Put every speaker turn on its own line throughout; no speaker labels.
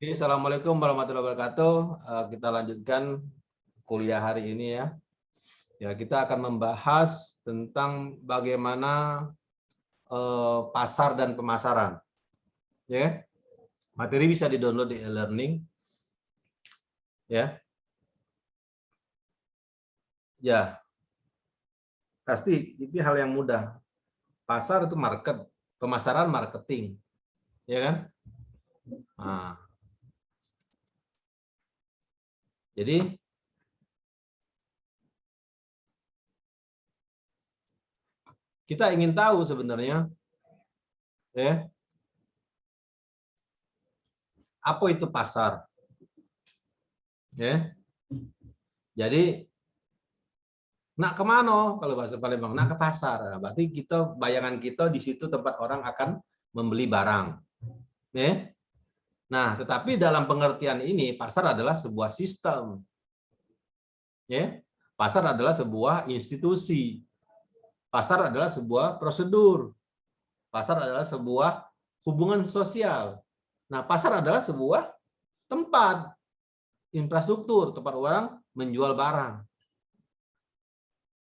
Assalamualaikum warahmatullahi wabarakatuh. Kita lanjutkan kuliah hari ini ya. Kita akan membahas tentang bagaimana pasar dan pemasaran. Ya, materi bisa di-download di e-learning. Ya, pasti itu hal yang mudah. Pasar itu market, pemasaran marketing, ya kan? Nah, jadi kita ingin tahu sebenarnya, ya, apa itu pasar? Ya, jadi nak kemana kalau bahasa Palembang? Nak ke pasar. Nah, berarti bayangan kita di situ tempat orang akan membeli barang. Ya. Nah, tetapi dalam pengertian ini pasar adalah sebuah sistem. Ya. Pasar adalah sebuah institusi. Pasar adalah sebuah prosedur. Pasar adalah sebuah hubungan sosial. Nah, pasar adalah sebuah tempat infrastruktur tempat orang menjual barang.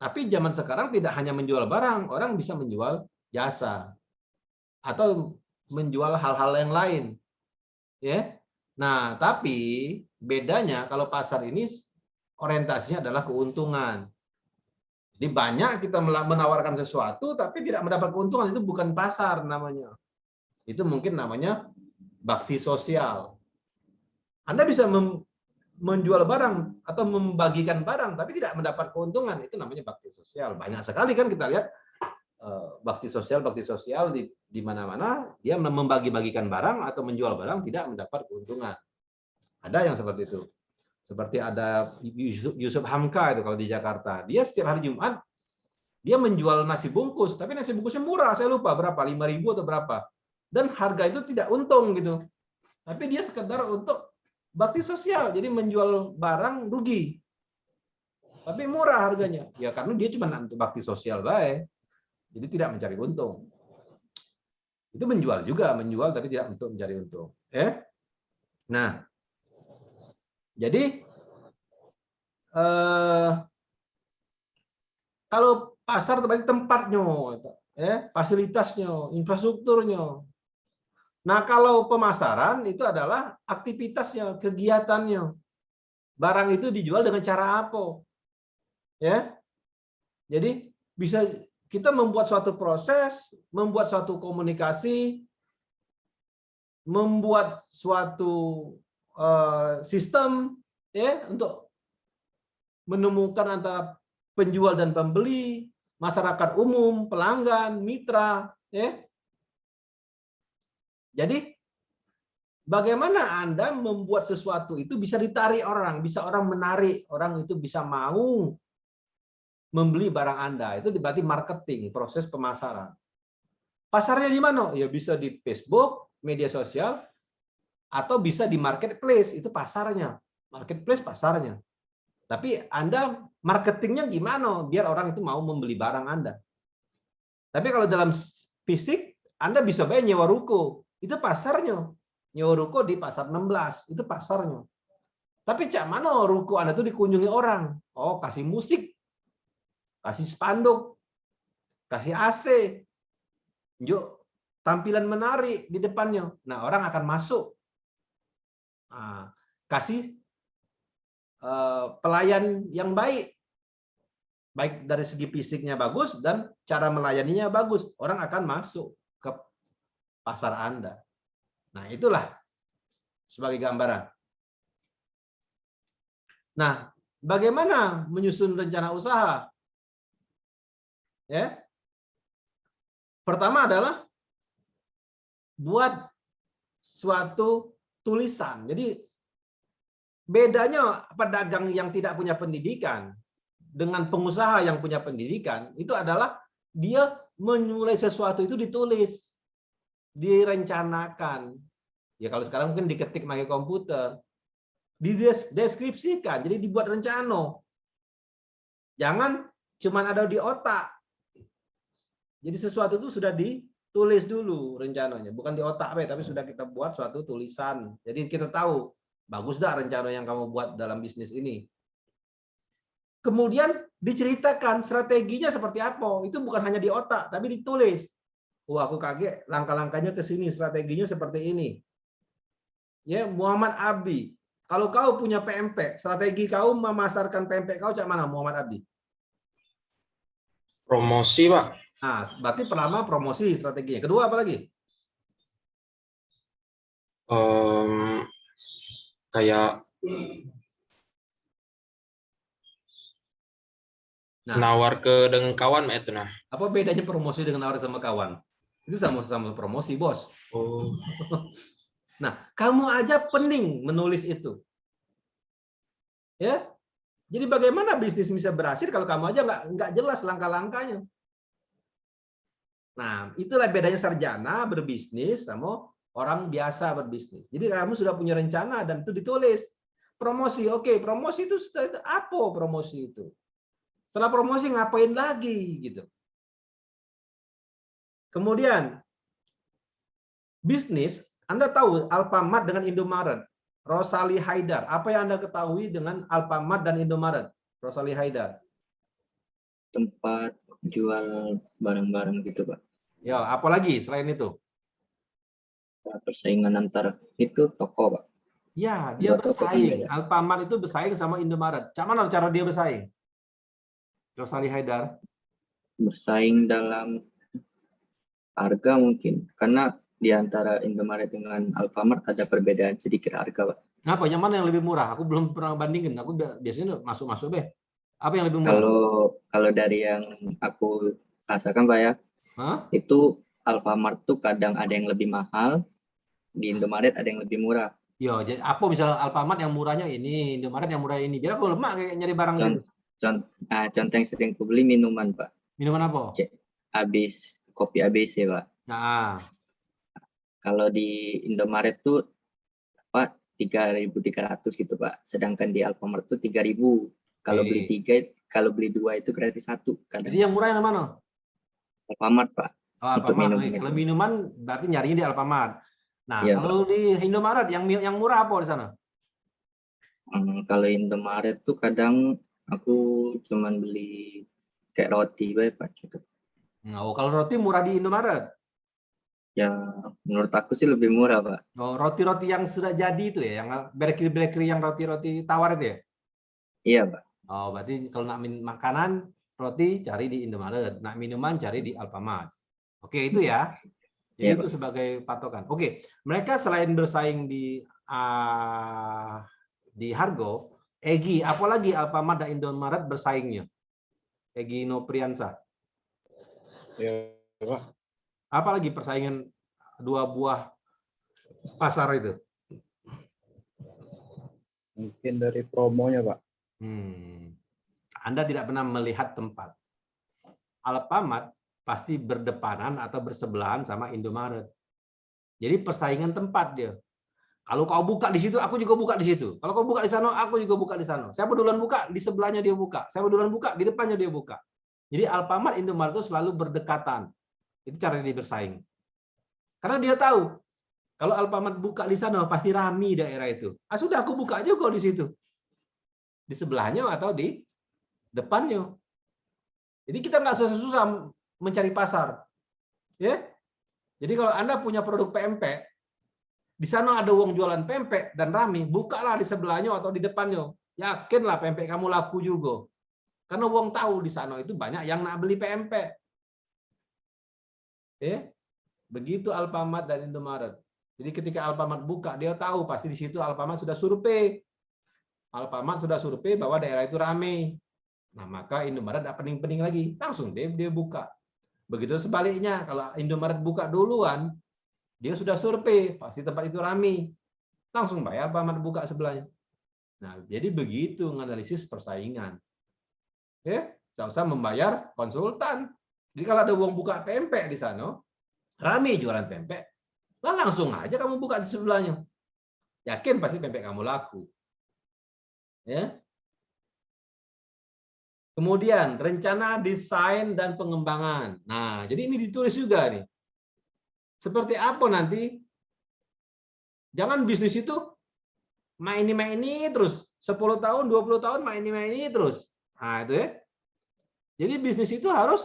Tapi zaman sekarang tidak hanya menjual barang, orang bisa menjual jasa atau menjual hal-hal yang lain. Ya. Nah, tapi bedanya kalau pasar ini orientasinya adalah keuntungan. Jadi banyak kita menawarkan sesuatu tapi tidak mendapat keuntungan, itu bukan pasar namanya. Itu mungkin namanya bakti sosial. Anda bisa menjual barang atau membagikan barang tapi tidak mendapat keuntungan, itu namanya bakti sosial. Banyak sekali kan kita lihat bakti sosial di mana-mana dia membagi-bagikan barang atau menjual barang tidak mendapat keuntungan. Ada yang seperti itu. Seperti ada Yusuf Hamka itu kalau di Jakarta. Dia setiap hari Jumat dia menjual nasi bungkus, tapi nasi bungkusnya murah, saya lupa berapa, 5.000 atau berapa. Dan harga itu tidak untung gitu. Tapi dia sekedar untuk bakti sosial, jadi menjual barang rugi. Tapi murah harganya. Ya karena dia cuma untuk bakti sosial baik. Jadi tidak mencari untung. Itu menjual juga, menjual tapi tidak untuk mencari untung. Nah, jadi kalau pasar berarti tempatnya, fasilitasnya, infrastrukturnya. Nah, kalau pemasaran itu adalah aktivitasnya, kegiatannya. Barang itu dijual dengan cara apa? Ya. Jadi bisa kita membuat suatu proses, membuat suatu komunikasi, membuat suatu sistem ya untuk menemukan antara penjual dan pembeli, masyarakat umum, pelanggan, mitra, ya. Jadi bagaimana Anda membuat sesuatu itu bisa ditarik orang, bisa orang menarik, orang itu bisa mau membeli barang Anda. Itu berarti marketing, proses pemasaran. Pasarnya di mana? Ya bisa di Facebook, media sosial, atau bisa di marketplace, itu pasarnya. Marketplace pasarnya. Tapi Anda marketingnya gimana biar orang itu mau membeli barang Anda. Tapi kalau dalam fisik, Anda bisa bayar nyewa ruko. Itu pasarnya. Nyewa ruko di pasar 16, itu pasarnya. Tapi cak mana ruko Anda itu dikunjungi orang? Oh, kasih musik, kasih spanduk, kasih AC, yuk tampilan menarik di depannya. Nah, orang akan masuk. Nah, kasih pelayan yang baik dari segi fisiknya bagus dan cara melayaninya bagus, orang akan masuk ke pasar Anda. Nah, itulah sebagai gambaran. Nah, bagaimana menyusun rencana usaha? Ya. Pertama adalah buat suatu tulisan. Jadi bedanya pedagang yang tidak punya pendidikan dengan pengusaha yang punya pendidikan itu adalah dia memulai sesuatu itu ditulis, direncanakan. Ya kalau sekarang mungkin diketik pakai komputer, dideskripsikan, jadi dibuat rencana. Jangan cuma ada di otak. Jadi sesuatu itu sudah tulis dulu rencananya, bukan di otak tapi sudah kita buat suatu tulisan. Jadi kita tahu bagus dah rencana yang kamu buat dalam bisnis ini. Kemudian diceritakan strateginya seperti apa. Itu bukan hanya di otak, tapi ditulis. Wah, aku kaget, langkah-langkahnya ke sini, strateginya seperti ini. Ya, Muhammad Abdi. Kalau kau punya PMP, strategi kau memasarkan PMP kau cak mana, Muhammad Abdi?
Promosi, Pak.
Nah, berarti pertama promosi strateginya. Kedua apa lagi?
Kayak nawar ke dengan kawan itu nah.
Apa bedanya promosi dengan nawar sama kawan? Itu sama-sama promosi, Bos.
Oh.
Nah, kamu aja pening menulis itu. Ya. Jadi bagaimana bisnis bisa berhasil kalau kamu aja nggak jelas langkah-langkahnya? Nah, itulah bedanya sarjana berbisnis sama orang biasa berbisnis. Jadi kamu sudah punya rencana dan itu ditulis. Promosi, oke, promosi itu apa promosi itu? Setelah promosi ngapain lagi gitu. Kemudian bisnis, Anda tahu Alfamart dengan Indomaret, Rosali Haidar. Apa yang Anda ketahui dengan Alfamart dan Indomaret, Rosali Haidar?
Tempat jual barang-barang gitu, Pak.
Ya, apalagi selain itu?
Persaingan antar itu toko, Pak.
Ya, dia bersaing. Alfamart itu bersaing sama Indomaret. Mana cara dia bersaing? Rosali Haidar.
Bersaing dalam harga mungkin. Karena di antara Indomaret dengan Alfamart ada perbedaan sedikit harga, Pak.
Kenapa? Yang mana yang lebih murah? Aku belum pernah bandingin. Aku biasanya masuk-masuk deh. Apa yang lebih murah?
Kalau dari yang aku rasakan, Pak ya, itu Alfamart tuh kadang ada yang lebih mahal, di Indomaret ada yang lebih murah.
Yo, jadi apa misalnya Alfamart yang murahnya ini, Indomaret yang murah ini. Biar aku lemak kayak nyari barang gitu.
Contoh yang sering aku beli minuman, Pak.
Minuman apa?
Kopi ABC, Pak.
Nah.
Kalau di Indomaret tuh Pak 3.300 gitu, Pak. Sedangkan di Alfamart tuh 3.000. Kalau beli 3, kalau beli 2 itu gratis 1.
Jadi yang murah yang mana?
Alfamart, Pak.
Oh, Alfamart. Kalau minuman berarti nyarinya di Alfamart. Nah, ya, kalau di Indomaret yang murah apa di sana?
Kalau Indomaret tuh kadang aku cuman beli kayak roti, Pak.
Oh, kalau roti murah di Indomaret?
Ya, menurut aku sih lebih murah, Pak.
Oh, roti-roti yang sudah jadi itu ya, yang bakery yang roti-roti tawar itu ya?
Iya, Pak.
Oh, berarti kalau nak makanan, roti cari di Indomaret, nak minuman cari di Alfamart. Oke, itu ya. Jadi ya, itu Pak, sebagai patokan. Oke, mereka selain bersaing di Hargo, Egi, apalagi Alfamart dan Indomaret bersaingnya? Egi Nopriansa.
Ya, Pak.
Apalagi persaingan dua buah pasar itu?
Mungkin dari promonya, Pak.
Anda tidak pernah melihat tempat. Alfamart pasti berdepanan atau bersebelahan sama Indomaret. Jadi persaingan tempat dia. Kalau kau buka di situ, aku juga buka di situ. Kalau kau buka di sana, aku juga buka di sana. Siapa duluan buka, di sebelahnya dia buka. Siapa duluan buka, di depannya dia buka. Jadi Alfamart, Indomaret itu selalu berdekatan. Itu cara dia bersaing. Karena dia tahu, kalau Alfamart buka di sana, pasti ramai daerah itu. Sudah, aku buka aja kok di situ. Di sebelahnya atau di depannya. Jadi kita nggak susah-susah mencari pasar. Ya. Jadi kalau Anda punya produk PMP, di sana ada uang jualan PMP dan ramai, bukalah di sebelahnya atau di depannya. Yakinlah PMP kamu laku juga. Karena uang tahu di sana itu banyak yang nak beli PMP. Begitu Alfamart dan Indomaret. Jadi ketika Alfamart buka, dia tahu pasti di situ Alfamart sudah survei. Alfamart sudah survei bahwa daerah itu ramai. Nah, maka Indomaret tidak pening-pening lagi. Langsung dia buka. Begitu sebaliknya, kalau Indomaret buka duluan, dia sudah survei, pasti tempat itu ramai. Langsung bayar Alfamart buka sebelahnya. Nah, jadi begitu menganalisis persaingan. Tidak usah membayar konsultan. Jadi kalau ada uang buka PMP di sana, ramai jualan PMP, langsung aja kamu buka di sebelahnya. Yakin pasti PMP kamu laku. Ya. Kemudian rencana desain dan pengembangan. Nah, jadi ini ditulis juga nih. Seperti apa nanti? Jangan bisnis itu main ini terus 10 tahun, 20 tahun main ini terus. Nah, itu ya. Jadi bisnis itu harus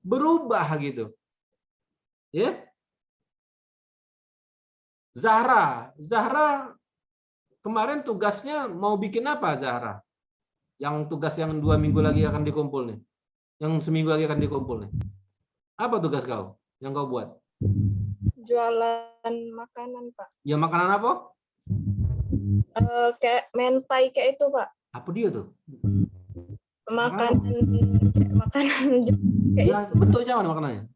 berubah gitu. Ya. Zahra kemarin tugasnya mau bikin apa Zahra? Yang tugas yang 2 minggu lagi akan dikumpul nih. Yang seminggu lagi akan dikumpul nih. Apa tugas kau yang kau buat?
Jualan makanan, Pak.
Ya makanan apa?
Kayak mentai kayak itu, Pak.
Apa dia tuh?
Makanan kayak
Ya,
itu.
bentuk jangan makanannya.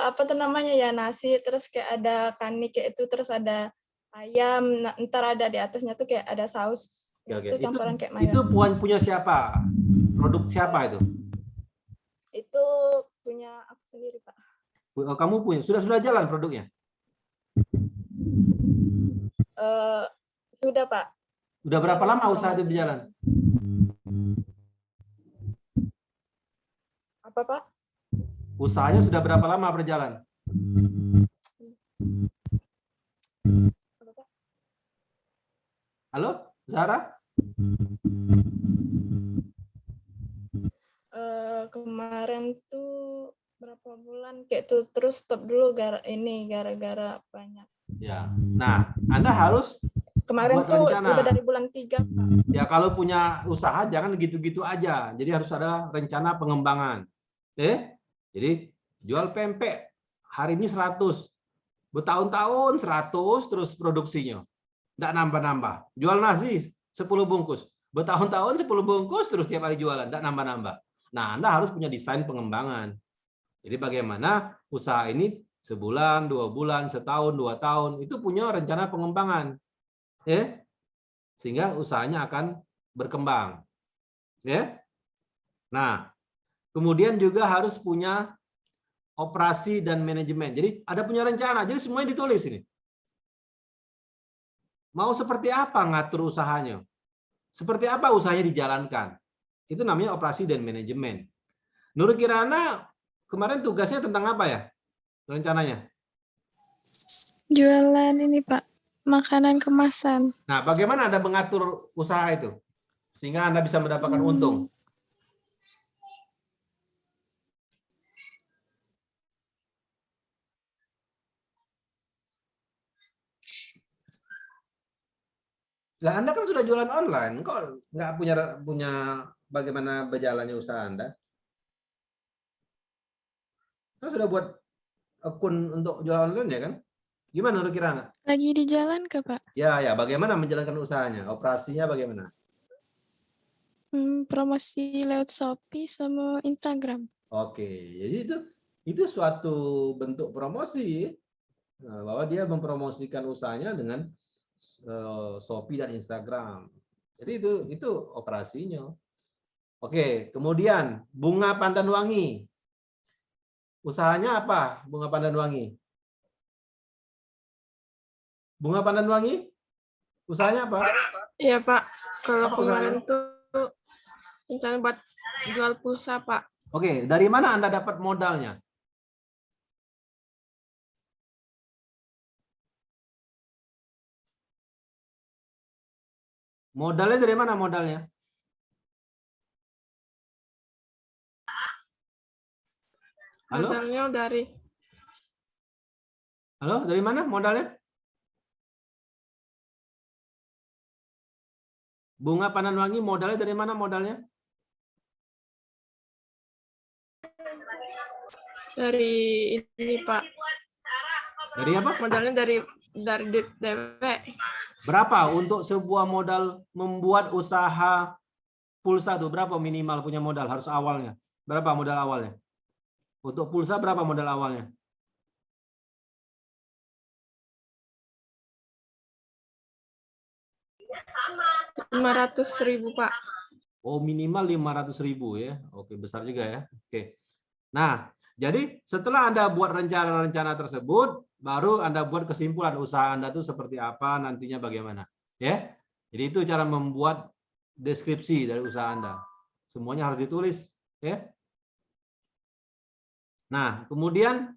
Apa tuh namanya ya, nasi terus kayak ada kani kayak itu, terus ada ayam, ntar ada di atasnya tuh kayak ada saus.
Oke.
Itu campuran kayak
Itu
mayo.
punya siapa? Produk siapa itu?
Itu punya aku sendiri, Pak.
Kamu punya? Sudah jalan produknya?
Sudah, Pak.
Udah berapa lama usaha itu berjalan?
Apa, Pak?
Usahanya sudah berapa lama berjalan?
Apa, Pak?
Halo, Zahra?
Kemarin tuh berapa bulan kayak tuh, terus stop dulu gara-gara banyak.
Ya. Nah, Anda harus
Kemarin
buat
tuh
rencana.
udah dari bulan 3, Pak.
Ya, kalau punya usaha jangan gitu-gitu aja. Jadi harus ada rencana pengembangan. Jadi jual pempek hari ini 100. Bertahun-tahun 100 terus produksinya. Enggak nambah-nambah. Jual nasi 10 bungkus. Bertahun-tahun 10 bungkus terus tiap hari jualan, enggak nambah-nambah. Nah, Anda harus punya desain pengembangan. Jadi bagaimana usaha ini sebulan, 2 bulan, setahun, 2 tahun itu punya rencana pengembangan. Sehingga usahanya akan berkembang. Nah, kemudian juga harus punya operasi dan manajemen. Jadi ada punya rencana. Jadi semuanya ditulis ini. Mau seperti apa ngatur usahanya? Seperti apa usahanya dijalankan? Itu namanya operasi dan manajemen. Nur Kirana kemarin tugasnya tentang apa ya? Rencananya?
Jualan ini, Pak. Makanan kemasan.
Nah, bagaimana Anda mengatur usaha itu? Sehingga Anda bisa mendapatkan untung. Lah Anda kan sudah jualan online, kok nggak punya bagaimana berjalannya usaha Anda? Kan sudah buat akun untuk jualan online ya kan? Gimana Nur Kirana?
Lagi di jalan ke, Pak?
Ya, bagaimana menjalankan usahanya? Operasinya bagaimana?
Promosi lewat Shopee sama Instagram.
Oke, jadi itu suatu bentuk promosi bahwa dia mempromosikan usahanya dengan Shopee dan Instagram. Jadi itu operasinya. Oke, kemudian bunga pandan wangi. Usahanya apa? Bunga pandan wangi. Bunga pandan wangi? Usahanya apa?
Iya, Pak. Kalau
Apa
kemarin
usahanya?
tuh rencana buat jual pulsa, Pak.
Oke, dari mana Anda dapat modalnya? Modalnya dari mana modalnya? Halo?
Modalnya dari
Halo, dari mana modalnya? Bunga pandan wangi modalnya dari mana modalnya?
ini, Pak.
Dari apa?
Modalnya dari DP.
Berapa untuk sebuah modal membuat usaha pulsa itu? Berapa minimal punya modal harus awalnya? Berapa modal awalnya? Untuk pulsa berapa modal awalnya?
Rp500.000, Pak.
Oh, minimal 500.000 ya. Oke, besar juga ya. Oke. Nah, jadi setelah Anda buat rencana-rencana tersebut, baru Anda buat kesimpulan usaha Anda itu seperti apa, nantinya bagaimana. Ya. Jadi itu cara membuat deskripsi dari usaha Anda. Semuanya harus ditulis, ya. Nah, kemudian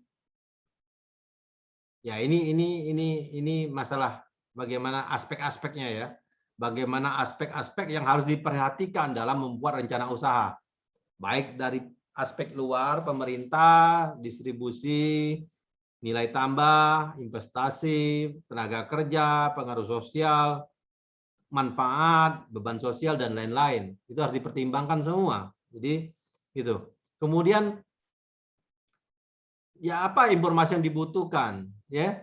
ya ini masalah bagaimana aspek-aspeknya ya. Bagaimana aspek-aspek yang harus diperhatikan dalam membuat rencana usaha. Baik dari aspek luar, pemerintah, distribusi, nilai tambah, investasi, tenaga kerja, pengaruh sosial, manfaat, beban sosial, dan lain-lain. Itu harus dipertimbangkan semua. Jadi itu. Kemudian ya apa informasi yang dibutuhkan, ya.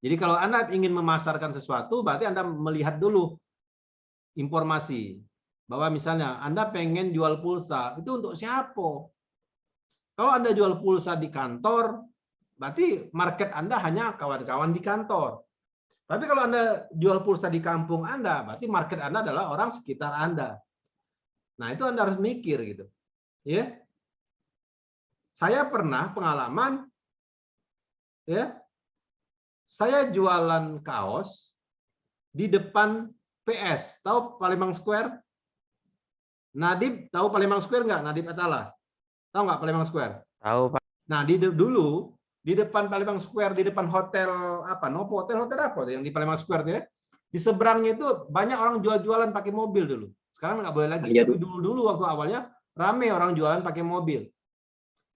Jadi kalau Anda ingin memasarkan sesuatu, berarti Anda melihat dulu informasi bahwa misalnya Anda pengen jual pulsa, itu untuk siapa? Kalau Anda jual pulsa di kantor, berarti market Anda hanya kawan-kawan di kantor. Tapi kalau Anda jual pulsa di kampung Anda, berarti market Anda adalah orang sekitar Anda. Nah, itu Anda harus mikir gitu. Ya. Saya pernah pengalaman ya. Saya jualan kaos di depan PS. Tahu Palembang Square? Nadib tahu Palembang Square nggak? Nadib Atala. Tahu nggak Palembang Square?
Tahu, Pak.
Nah, dulu di depan Palembang Square, di depan hotel apa? Nopo hotel apa tuh yang di Palembang Square ya? Di seberangnya itu banyak orang jual-jualan pakai mobil dulu. Sekarang nggak boleh lagi. Tapi dulu waktu awalnya rame orang jualan pakai mobil.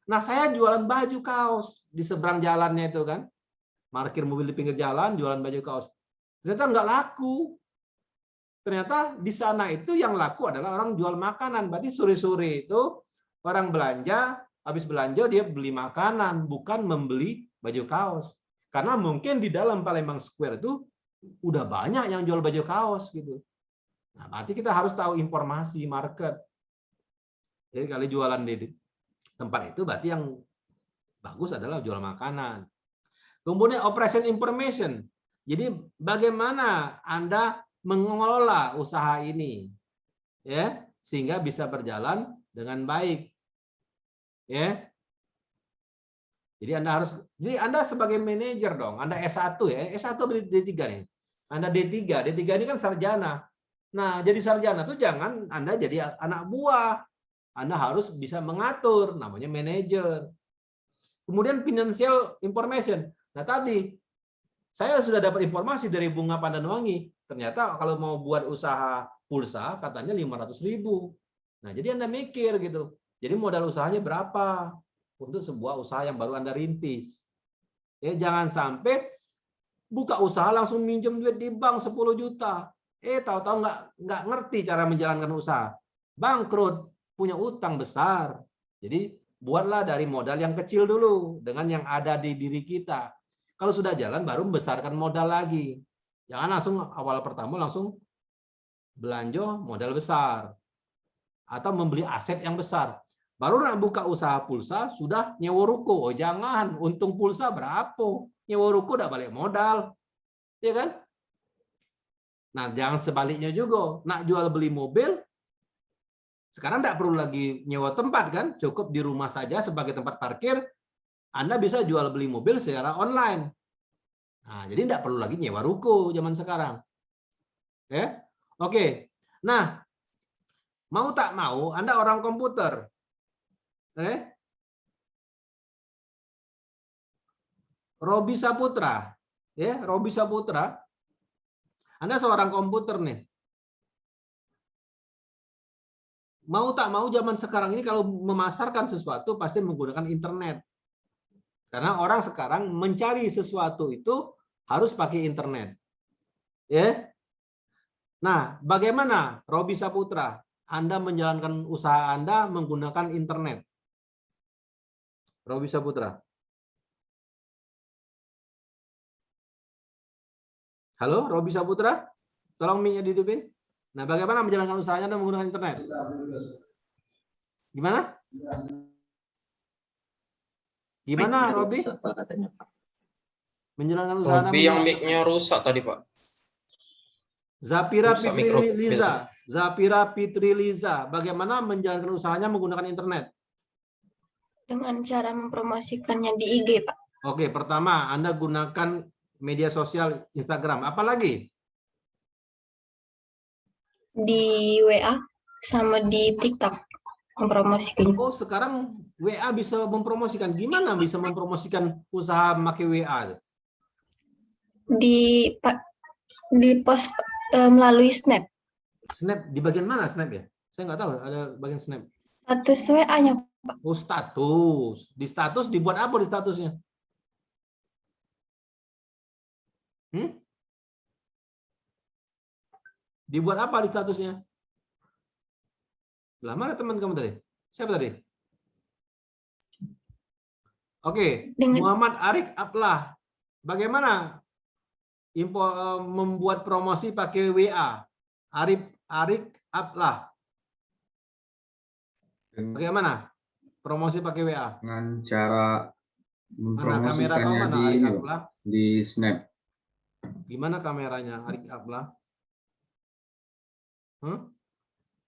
Nah, saya jualan baju kaos di seberang jalannya itu kan. Parkir mobil di pinggir jalan, jualan baju kaos. Ternyata nggak laku. Ternyata di sana itu yang laku adalah orang jual makanan. Berarti sore-sore itu orang belanja, habis belanja dia beli makanan, bukan membeli baju kaos. Karena mungkin di dalam Palembang Square itu udah banyak yang jual baju kaos gitu. Nah, berarti kita harus tahu informasi market. Jadi kalau jualan di tempat itu berarti yang bagus adalah jual makanan. Kemudian operation information. Jadi bagaimana Anda mengelola usaha ini ya sehingga bisa berjalan dengan baik. Ya. Jadi Anda sebagai manajer dong. Anda S1 ya. S1 D3 nih. Anda D3 ini kan sarjana. Nah, jadi sarjana tuh jangan Anda jadi anak buah. Anda harus bisa mengatur, namanya manajer. Kemudian financial information. Nah, tadi saya sudah dapat informasi dari Bunga Pandanwangi. Ternyata kalau mau buat usaha pulsa katanya 500.000. Nah, jadi Anda mikir gitu. Jadi modal usahanya berapa untuk sebuah usaha yang baru Anda rintis. Ya, jangan sampai buka usaha langsung minjem duit di bank 10 juta. Tahu-tahu nggak ngerti cara menjalankan usaha. Bangkrut, punya utang besar. Jadi buatlah dari modal yang kecil dulu dengan yang ada di diri kita. Kalau sudah jalan baru membesarkan modal lagi. Jangan langsung awal pertama langsung belanja modal besar atau membeli aset yang besar. Baru nak buka usaha pulsa sudah nyewa ruko. Oh, jangan, untung pulsa berapa? Nyewa ruko udah balik modal. Ya kan? Nah, jangan sebaliknya juga. Nak jual beli mobil sekarang tidak perlu lagi nyewa tempat kan? Cukup di rumah saja sebagai tempat parkir. Anda bisa jual beli mobil secara online. Nah, jadi tidak perlu lagi nyewa ruko zaman sekarang. Ya, oke. Nah, mau tak mau Anda orang komputer. Robi Saputra, ya, Robi Saputra. Anda seorang komputer nih. Mau tak mau zaman sekarang ini kalau memasarkan sesuatu pasti menggunakan internet. Karena orang sekarang mencari sesuatu itu harus pakai internet. Ya. Nah, bagaimana Robi Saputra Anda menjalankan usaha Anda menggunakan internet? Robi Saputra. Halo, Robi Saputra? Tolong mic-nya dihidupin. Nah, bagaimana menjalankan usahanya Anda menggunakan internet? Gimana? Gimana, Robi? Menjalankan usaha Anda.
Robi yang mic-nya rusak tadi, Pak.
Zapira Fitri Liza. Zapira Fitri Liza. Bagaimana menjalankan usahanya menggunakan internet?
Dengan cara mempromosikannya di IG, Pak.
Oke, pertama Anda gunakan media sosial Instagram. Apa lagi?
Di WA sama di TikTok. mempromosikan.
Oh, sekarang WA bisa mempromosikan. Gimana bisa mempromosikan usaha pakai WA?
Di post melalui Snap.
Snap di bagian mana Snap ya? Saya nggak tahu ada bagian Snap.
Status WA-nya.
Oh, status. Di status dibuat apa di statusnya? Dibuat apa di statusnya? Lah, mana teman kamu tadi? Siapa tadi? Oke, Muhammad Arik Ablah. Bagaimana membuat promosi pakai WA? Arik Ablah. Bagaimana promosi pakai WA?
Dengan cara
Mana kamera kau
mempromosikannya
mana
di
Arik
ini,
Ablah?
di Snap.
Gimana kameranya Arik Ablah?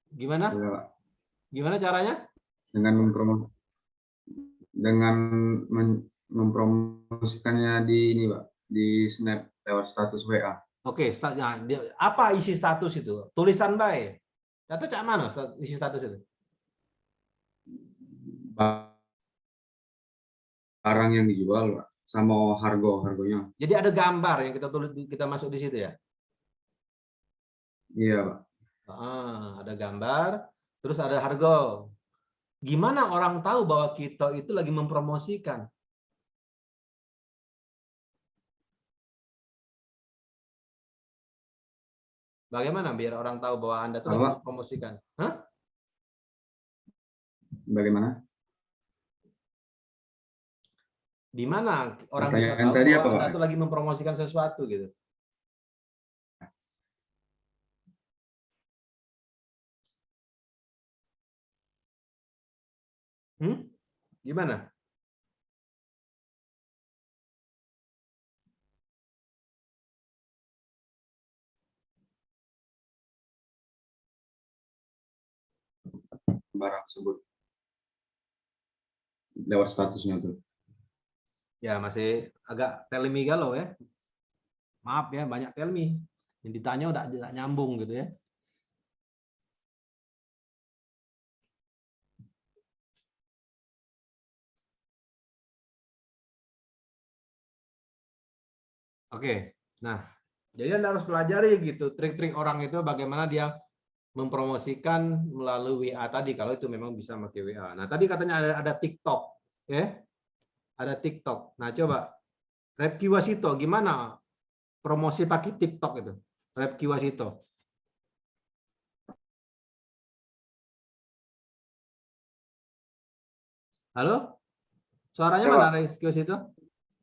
Gimana?
Ya, Pak.
Gimana caranya?
Dengan mempromosikannya di ini, Pak, di Snap lewat status WA.
Oke, apa isi status itu? Tulisan baik. Atau cak mana isi status itu?
Barang yang dijual, Pak, sama harganya.
Jadi ada gambar yang kita masuk di situ ya?
Iya, Pak.
Ada gambar, terus ada harga. Gimana orang tahu bahwa kita itu lagi mempromosikan? Bagaimana biar orang tahu bahwa Anda itu lagi mempromosikan?
Bagaimana?
Di mana orang
Pertanyaan
bisa tahu
tadi
bahwa
apa,
Anda
Pak?
itu lagi mempromosikan sesuatu gitu? Gimana?
Barang tersebut lewat statusnya tuh.
Ya masih agak tell me galau ya. Maaf ya, banyak tell me. Yang ditanya udah nyambung gitu ya. Oke, nah jadi Anda harus pelajari gitu trik-trik orang itu bagaimana dia mempromosikan melalui WA tadi kalau itu memang bisa pakai WA. Nah tadi katanya ada TikTok, ya, ada TikTok. Nah coba Repki Wasito gimana promosi pakai TikTok itu, Repki Wasito? Halo, suaranya
Ya,
mana
Pak.
Repki Wasito?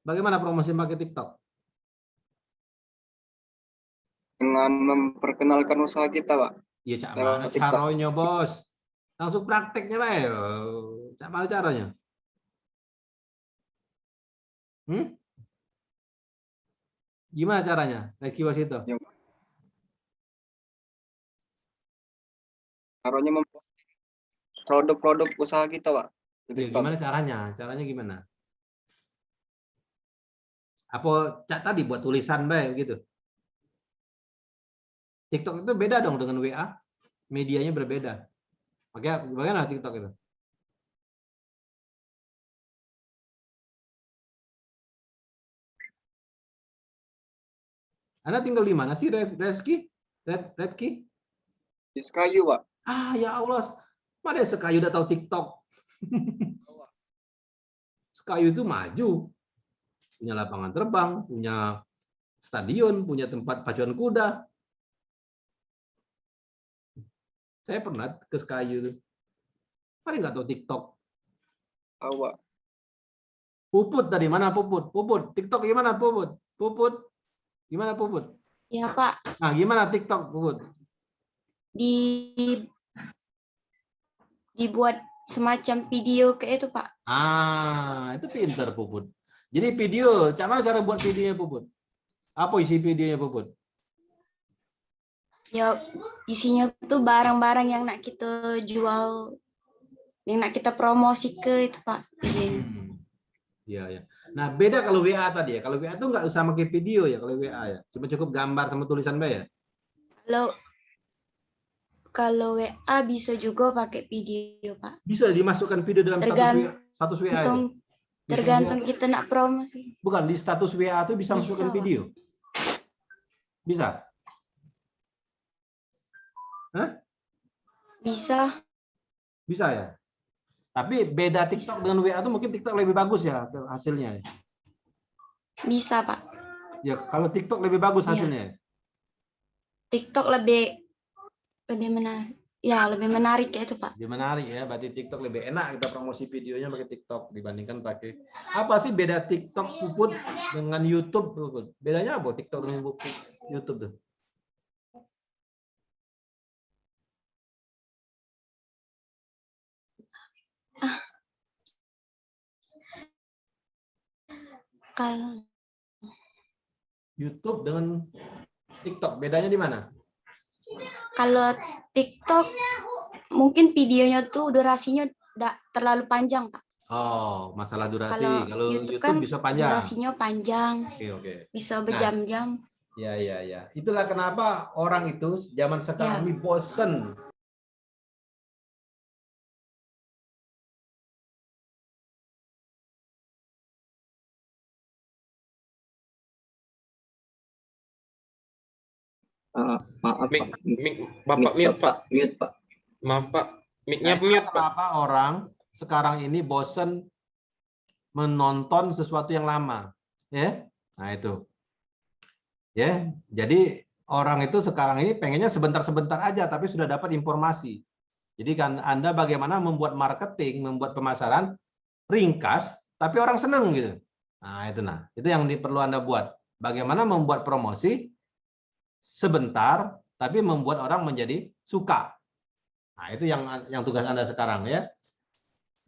Bagaimana promosi pakai TikTok?
Dengan memperkenalkan usaha kita, Pak.
Ya cak
Lewat
mana
TikTok.
caranya bos? Langsung prakteknya Pak. Cak mana caranya? Gimana caranya? Repki Wasito?
Ya, Caranya memposting produk-produk usaha kita, Pak. Di
Ya,
TikTok.
gimana caranya? Caranya gimana? Apa cak tadi buat tulisan baik gitu? TikTok itu beda dong dengan WA. Medianya berbeda. Oke, bagaimana TikTok itu? Anda tinggal di mana sih, Reski? Redki?
Di Sekayu, Pak.
Ah, ya Allah. Mana Sekayu udah tahu TikTok? Sekayu itu maju. Punya lapangan terbang, punya stadion, punya tempat pacuan kuda. Saya pernah ke Sekayu. Paling nggak tahu TikTok.
Tahu, Pak.
Puput tadi mana Puput? Puput, TikTok gimana Puput? Puput, gimana Puput?
Ya, Pak.
Nah, gimana TikTok Puput?
Dibuat semacam video kayak itu, Pak.
Ah, itu pinter Puput. Jadi video, cara buat videonya Puput? Apa isi videonya Puput?
Ya, isinya tuh barang-barang yang nak kita jual, yang nak kita promosi ke itu, Pak.
Iya, ya. Nah, beda kalau WA tadi ya. Kalau WA tuh nggak usah pakai video ya kalau WA ya. Cuma cukup gambar sama tulisan ya.
Kalau WA bisa juga pakai video, Pak.
Bisa dimasukkan video dalam status WA itu.
Tergantung kita nak promosi.
Bukan, di status WA itu bisa masukkan
Pak.
video. Bisa? Hah?
Bisa.
Bisa ya? Tapi beda TikTok dengan WA itu mungkin TikTok lebih bagus ya hasilnya.
Bisa, Pak.
Ya, kalau TikTok lebih bagus hasilnya.
TikTok lebih menarik. Ya, lebih menarik ya itu, Pak.
Lebih menarik ya, berarti TikTok lebih enak kita promosi videonya pakai TikTok dibandingkan pakai. Apa sih beda TikTok Puput dengan YouTube? Puput? Bedanya apa TikTok dengan YouTube tuh?
Kalau
YouTube dengan TikTok bedanya di mana?
kalau TikTok mungkin videonya tuh durasinya udah terlalu panjang, Pak.
Oh, masalah durasi. Kalau
YouTube
YouTube
kan
bisa panjang.
durasinya panjang,
Oke.
bisa berjam-jam.
Ya. Itulah kenapa orang itu zaman sekarang ini bosen.
Maaf,
Mic,
Pak.
Bapak mute, Pak.
Mute, Pak.
Maaf, Pak. Mic-nya mute, Pak.
Kenapa orang sekarang ini bosen menonton sesuatu yang lama? Ya, nah itu. Ya, jadi orang itu sekarang ini pengennya sebentar-sebentar aja, tapi sudah dapat informasi. Jadi kan Anda bagaimana membuat marketing, membuat pemasaran ringkas, tapi orang seneng gitu. Nah itu yang perlu Anda buat. Bagaimana membuat promosi sebentar, tapi membuat orang menjadi suka. Nah itu yang tugas Anda sekarang ya.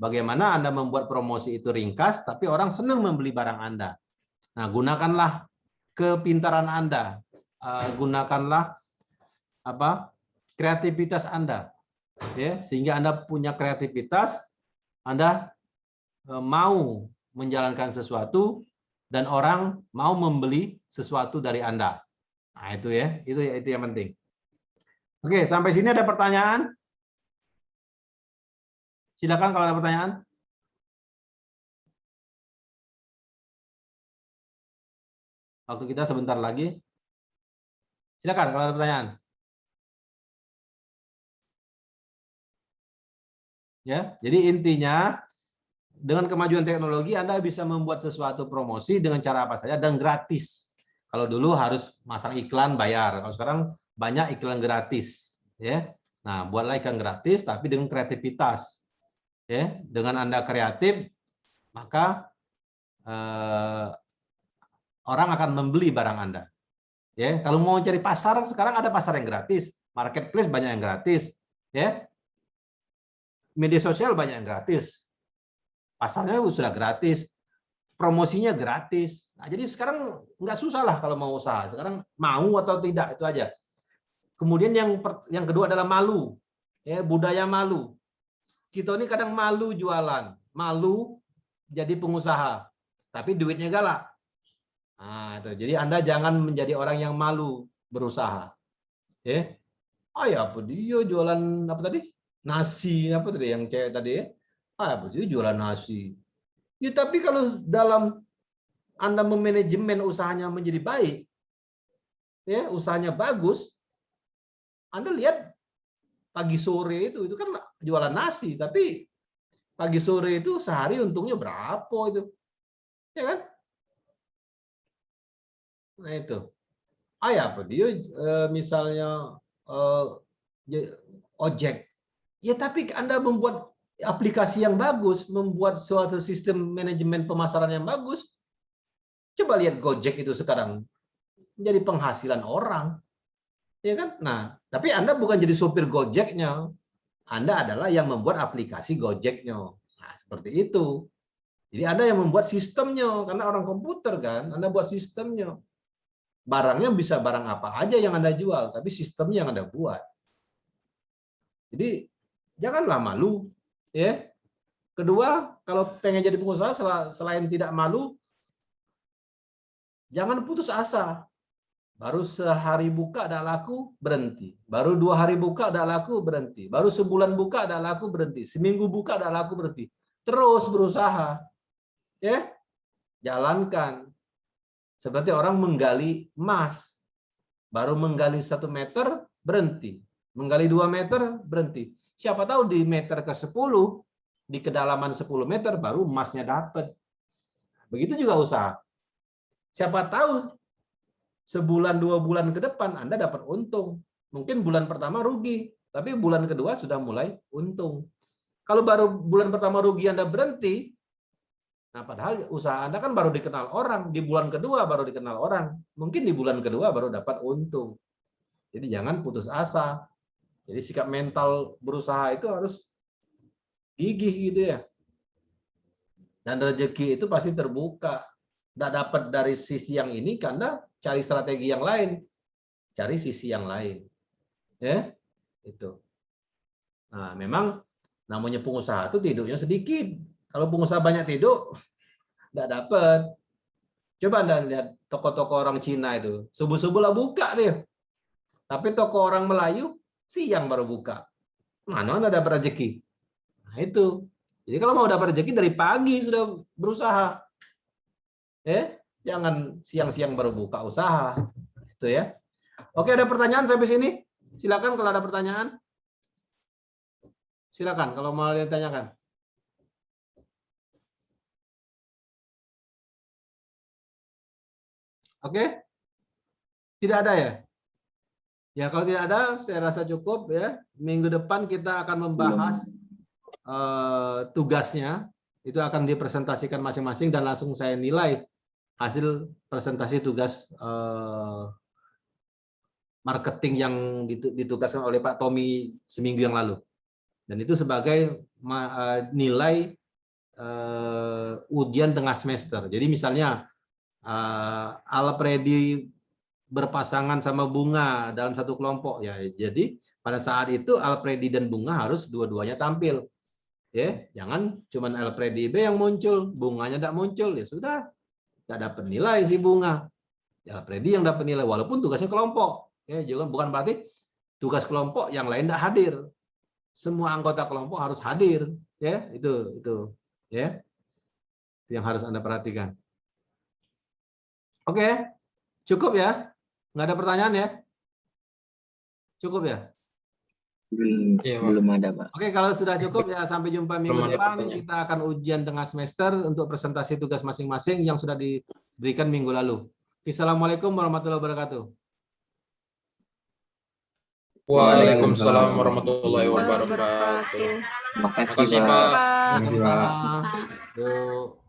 Bagaimana Anda membuat promosi itu ringkas, tapi orang senang membeli barang Anda. Nah gunakanlah kepintaran Anda, gunakanlah kreativitas Anda, ya, sehingga Anda punya kreativitas, Anda mau menjalankan sesuatu dan orang mau membeli sesuatu dari Anda. Nah itu ya, itu yang penting. Oke, sampai sini ada pertanyaan? Silakan kalau ada pertanyaan. Waktu kita sebentar lagi. Silakan kalau ada pertanyaan. Ya, jadi intinya dengan kemajuan teknologi Anda bisa membuat sesuatu promosi dengan cara apa saja dan gratis. Kalau dulu harus masang iklan bayar, kalau sekarang banyak iklan gratis, ya. Nah, buatlah iklan gratis tapi dengan kreativitas. Ya, dengan Anda kreatif, maka orang akan membeli barang Anda. Ya, kalau mau cari pasar sekarang ada pasar yang gratis, marketplace banyak yang gratis, ya. Media sosial banyak yang gratis. Pasarnya sudah gratis, promosinya gratis. Nah, jadi sekarang nggak susah lah kalau mau usaha. Sekarang mau atau tidak itu aja. Kemudian yang kedua adalah malu, ya, budaya malu. Kita ini kadang malu jualan, malu jadi pengusaha, tapi duitnya galak. Nah, itu. Jadi Anda jangan menjadi orang yang malu berusaha. Ya, ya apa dia jualan apa tadi? Nasi apa tadi yang cewek tadi ya? Apa dia jualan nasi? Ya tapi kalau dalam Anda memanajemen usahanya menjadi baik, ya usahanya bagus, Anda lihat pagi sore itu kan jualan nasi, tapi pagi sore itu sehari untungnya berapa itu, ya kan? Nah itu, ya apa dia misalnya ojek, ya tapi Anda membuat aplikasi yang bagus, membuat suatu sistem manajemen pemasaran yang bagus. Coba lihat Gojek itu sekarang menjadi penghasilan orang, ya kan? Nah, tapi Anda bukan jadi sopir Gojeknya, Anda adalah yang membuat aplikasi Gojeknya. Nah, seperti itu. Jadi Anda yang membuat sistemnya, karena orang komputer kan, Anda buat sistemnya. Barangnya bisa barang apa aja yang Anda jual, tapi sistemnya yang Anda buat. Jadi janganlah malu. Ya. Kedua, kalau pengen jadi pengusaha selain tidak malu, jangan putus asa. Baru sehari buka tidak laku, berhenti. Baru 2 hari buka tidak laku, berhenti. Baru sebulan buka tidak laku, berhenti. Seminggu buka tidak laku, berhenti. Terus berusaha. Ya, jalankan. Seperti orang menggali emas. Baru menggali 1 meter, berhenti. Menggali 2 meter, berhenti. Siapa tahu di meter ke-10, di kedalaman 10 meter, baru emasnya dapat. Begitu juga usaha. Siapa tahu sebulan 2 bulan ke depan Anda dapat untung. Mungkin bulan pertama rugi, tapi bulan kedua sudah mulai untung. Kalau baru bulan pertama rugi Anda berhenti, nah padahal usaha Anda kan baru dikenal orang, di bulan kedua baru dikenal orang. Mungkin di bulan kedua baru dapat untung. Jadi jangan putus asa. Jadi sikap mental berusaha itu harus gigih gitu ya. Dan rezeki itu pasti terbuka. Tidak dapat dari sisi yang ini karena cari strategi yang lain, cari sisi yang lain, ya itu. Nah, memang namanya pengusaha itu tidurnya sedikit. Kalau pengusaha banyak tidur, tidak dapat. Coba Anda lihat toko-toko orang Cina itu, subuh-subuh lah buka dia. Tapi toko orang Melayu siang baru buka. Mana Anda dapat rezeki? Nah itu. Jadi kalau mau dapat rezeki dari pagi sudah berusaha. Jangan siang-siang baru buka usaha. Itu ya. Oke, ada pertanyaan sampai sini? Silakan kalau ada pertanyaan. Silakan kalau mau ditanyakan. Oke? Tidak ada ya? Ya, kalau tidak ada, saya rasa cukup ya. Minggu depan kita akan membahas tugasnya. Itu akan dipresentasikan masing-masing dan langsung saya nilai hasil presentasi tugas marketing yang ditugaskan oleh Pak Tommy seminggu yang lalu. Dan itu sebagai nilai ujian tengah semester. Jadi misalnya Alpredi berpasangan sama Bunga dalam satu kelompok ya. Jadi pada saat itu Alpredi dan Bunga harus dua-duanya tampil. Ya, jangan cuman Alpredi B yang muncul, Bunganya tidak muncul, ya sudah. Tidak dapat nilai si Bunga. Ya Alpredi yang dapat nilai walaupun tugasnya kelompok. Ya, juga bukan berarti tugas kelompok yang lain tidak hadir. Semua anggota kelompok harus hadir, ya. Itu ya. Itu yang harus Anda perhatikan. Oke. Cukup ya? Nggak ada pertanyaan ya? Cukup ya?
Belum ada, Pak.
Oke, kalau sudah cukup ya sampai jumpa minggu
Belum ada
depan.
pertanyaan.
Kita akan ujian tengah semester untuk presentasi tugas masing-masing yang sudah diberikan minggu lalu. Assalamualaikum warahmatullahi wabarakatuh.
Waalaikumsalam warahmatullahi wabarakatuh.
Makasih,
Makasih,
Pak.
Pak.
Pak.
Sama-sama. Yuk.